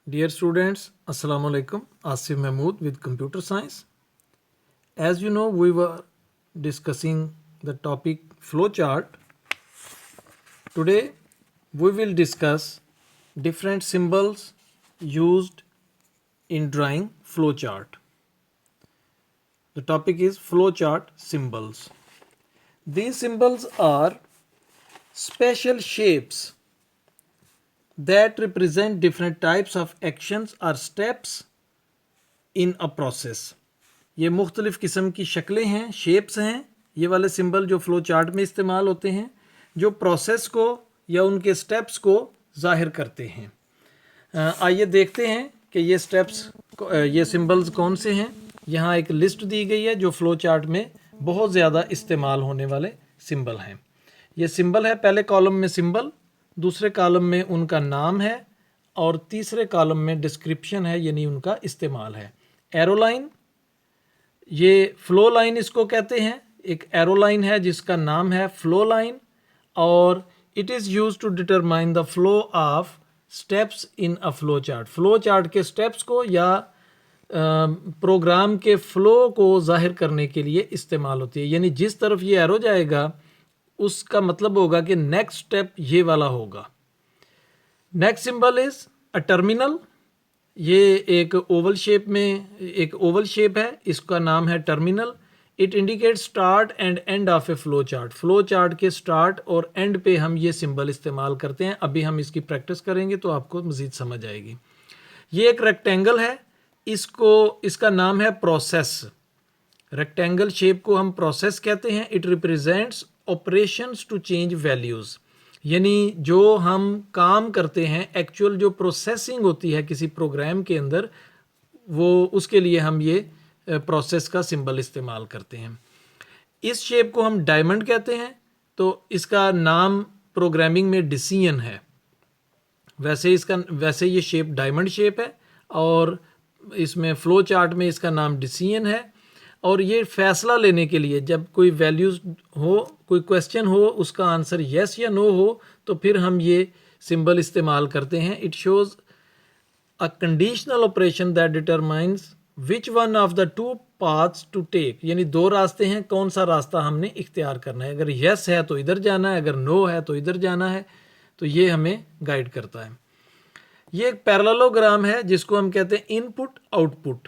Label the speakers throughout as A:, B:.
A: Dear students, Assalamu alaikum. Asif Mahmood with Computer Science. As you know, we were discussing the topic flowchart. Today, we will discuss different symbols used in drawing flowchart. The topic is flowchart symbols. These symbols are special shapes that represent different types of actions or steps in a process. ये मुख्तलिफ़ किस्म की शक्लें हैं, shapes हैं, ये वाले symbol जो flow chart में इस्तेमाल होते हैं, जो प्रोसेस को या उनके स्टेप्स को ज़ाहिर करते हैं। आइए देखते हैं कि ये स्टेप्स, ये सिंबल्स कौन से हैं। यहाँ एक लिस्ट दी गई है जो फ्लो चार्ट में बहुत ज़्यादा इस्तेमाल होने वाले सिंबल हैं। ये सिंबल है, पहले कॉलम में सिंबल, दूसरे कॉलम में उनका नाम है और तीसरे कॉलम में डिस्क्रिप्शन है, यानी उनका इस्तेमाल है। एरो लाइन, ये फ्लो लाइन इसको कहते हैं। एक एरो लाइन है जिसका नाम है फ्लो लाइन और it is use to determine the flow of steps in a flow chart. Flow chart के स्टेप्स को या प्रोग्राम के फ्लो को जाहिर करने के लिए इस्तेमाल होती है। यानी जिस तरफ ये एरो जाएगा उसका मतलब होगा कि नेक्स्ट स्टेप ये वाला होगा। Next symbol is a terminal. ये एक ओवल शेप में, एक ओवल शेप है, इसका नाम है terminal. It indicate start and end of A flow chart. Flow chart के स्टार्ट और एंड पे हम ये सिंबल इस्तेमाल करते हैं। अभी हम इसकी प्रैक्टिस करेंगे तो आपको मज़ीद समझ आएगी। ये एक रेक्टेंगल है, इसका नाम है प्रोसेस। रेक्टेंगल शेप को हम प्रोसेस कहते हैं। It represents operations to change values, यानी जो हम काम करते हैं, एक्चुअल जो प्रोसेसिंग होती है किसी प्रोग्राम के अंदर, वो उसके लिए हम ये प्रोसेस का सिंबल इस्तेमाल करते हैं। इस शेप को हम डायमंड कहते हैं, तो इसका नाम प्रोग्रामिंग में डिसीजन है। वैसे ये शेप डायमंड शेप है और इसमें फ्लो चार्ट में इसका नाम डिसीजन है। और ये फैसला लेने के लिए, जब कोई वैल्यूज़ हो, कोई क्वेश्चन हो, उसका आंसर येस या नो हो, तो फिर हम ये सिंबल इस्तेमाल करते हैं। It shows a conditional operation that determines which one of the two paths to take, यानी दो रास्ते हैं, कौन सा रास्ता हमने इख्तियार करना है। अगर येस है तो इधर जाना है, अगर नो है तो इधर जाना है। तो ये हमें गाइड करता है। ये एक पैरेललोग्राम है जिसको हम कहते हैं इनपुट आउटपुट।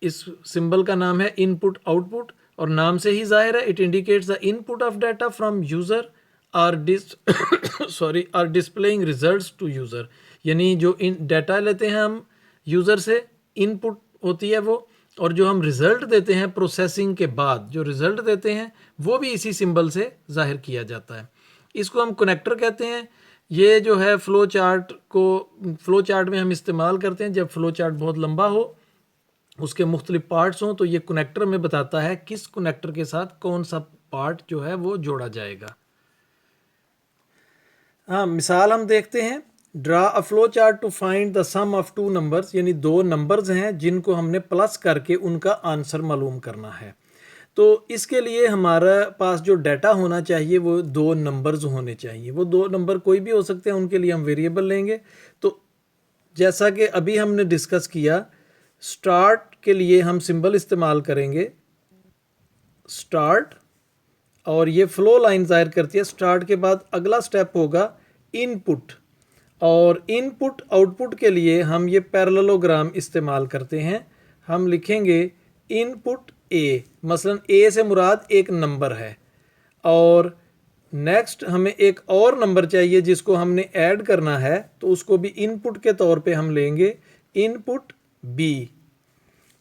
A: इस सिंबल का नाम है इनपुट आउटपुट और नाम से ही जाहिर है, it indicates the input of data from user or displaying results to user. यानी जो इन डाटा लेते हैं हम यूज़र से, इनपुट होती है वो, और जो हम रिज़ल्ट देते हैं प्रोसेसिंग के बाद, जो रिज़ल्ट देते हैं वो भी इसी सिंबल से जाहिर किया जाता है। इसको हम कनेक्टर कहते हैं। ये जो है फ्लो चार्ट में हम इस्तेमाल करते हैं जब फ्लो चार्ट बहुत लंबा हो, उसके मुख्तलिफ पार्ट्स हों, तो ये कनेक्टर में बताता है किस कनेक्टर के साथ कौन सा पार्ट जो है वो जोड़ा जाएगा। हाँ, मिसाल हम देखते हैं। Draw a flow chart to find the sum of two numbers, यानी दो नंबर्स हैं जिनको हमने प्लस करके उनका आंसर मालूम करना है। तो इसके लिए हमारे पास जो डाटा होना चाहिए वो दो नंबर्स होने चाहिए। वो दो नंबर कोई भी हो सकते हैं, उनके लिए हम वेरिएबल लेंगे। तो जैसा कि अभी हमने डिस्कस किया, स्टार्ट के लिए हम सिंबल इस्तेमाल करेंगे स्टार्ट, और ये फ्लो लाइन जाहिर करती है। स्टार्ट के बाद अगला स्टेप होगा इनपुट, और इनपुट आउटपुट के लिए हम ये पैरेललोग्राम इस्तेमाल करते हैं। हम लिखेंगे इनपुट ए, मसलन ए से मुराद एक नंबर है, और नेक्स्ट हमें एक और नंबर चाहिए जिसको हमने ऐड करना है, तो उसको भी इनपुट के तौर पे हम लेंगे इनपुट बी।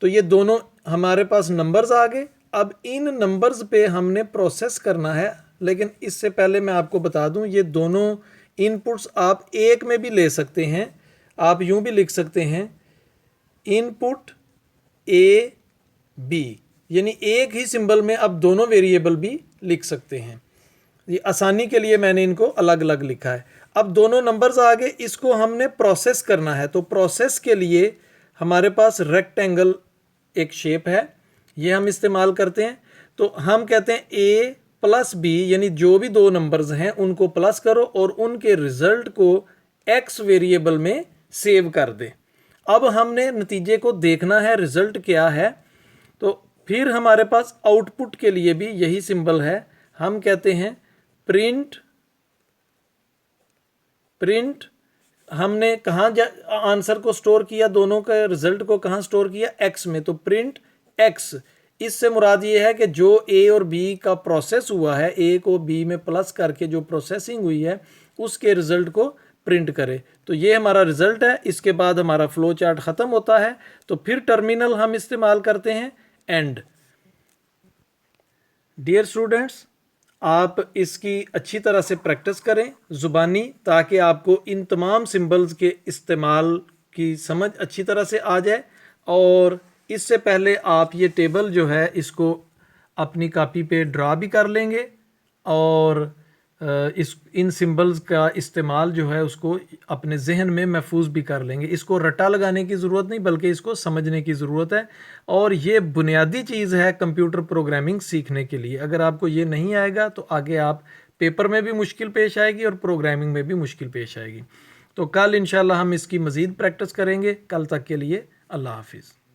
A: तो ये दोनों हमारे पास नंबर्स आ गए। अब इन नंबर्स पे हमने प्रोसेस करना है, लेकिन इससे पहले मैं आपको बता दूं, ये दोनों इनपुट्स आप एक में भी ले सकते हैं। आप यूं भी लिख सकते हैं इनपुट ए बी, यानी एक ही सिंबल में आप दोनों वेरिएबल भी लिख सकते हैं। ये आसानी के लिए मैंने इनको अलग अलग लिखा है। अब दोनों नंबर्स आ गए, इसको हमने प्रोसेस करना है। तो प्रोसेस के लिए हमारे पास रेक्टेंगल एक शेप है, ये हम इस्तेमाल करते हैं। तो हम कहते हैं ए प्लस बी, यानी जो भी दो नंबर्स हैं उनको प्लस करो और उनके रिजल्ट को एक्स वेरिएबल में सेव कर दें। अब हमने नतीजे को देखना है, रिजल्ट क्या है। तो फिर हमारे पास आउटपुट के लिए भी यही सिंबल है। हम कहते हैं प्रिंट हमने कहाँ आंसर को स्टोर किया, दोनों का रिजल्ट को कहाँ स्टोर किया, एक्स में। तो प्रिंट एक्स, इससे मुराद ये है कि जो ए और बी का प्रोसेस हुआ है, ए को बी में प्लस करके जो प्रोसेसिंग हुई है उसके रिजल्ट को प्रिंट करे। तो ये हमारा रिजल्ट है। इसके बाद हमारा फ्लो चार्ट ख़त्म होता है। तो फिर टर्मिनल हम इस्तेमाल करते हैं एंड। डियर स्टूडेंट्स, आप इसकी अच्छी तरह से प्रैक्टिस करें ज़ुबानी, ताकि आपको इन तमाम सिंबल्स के इस्तेमाल की समझ अच्छी तरह से आ जाए। और इससे पहले आप ये टेबल जो है इसको अपनी कॉपी पे ड्रा भी कर लेंगे और इन सिंबल्स का इस्तेमाल जो है उसको अपने जहन में महफूज भी कर लेंगे। इसको रट्टा लगाने की ज़रूरत नहीं, बल्कि इसको समझने की ज़रूरत है। और ये बुनियादी चीज़ है कंप्यूटर प्रोग्रामिंग सीखने के लिए। अगर आपको ये नहीं आएगा तो आगे आप पेपर में भी मुश्किल पेश आएगी और प्रोग्रामिंग में भी मुश्किल पेश आएगी। तो कल इंशाल्लाह हम इसकी मज़ीद प्रैक्टिस करेंगे। कल तक के लिए अल्लाह हाफिज़।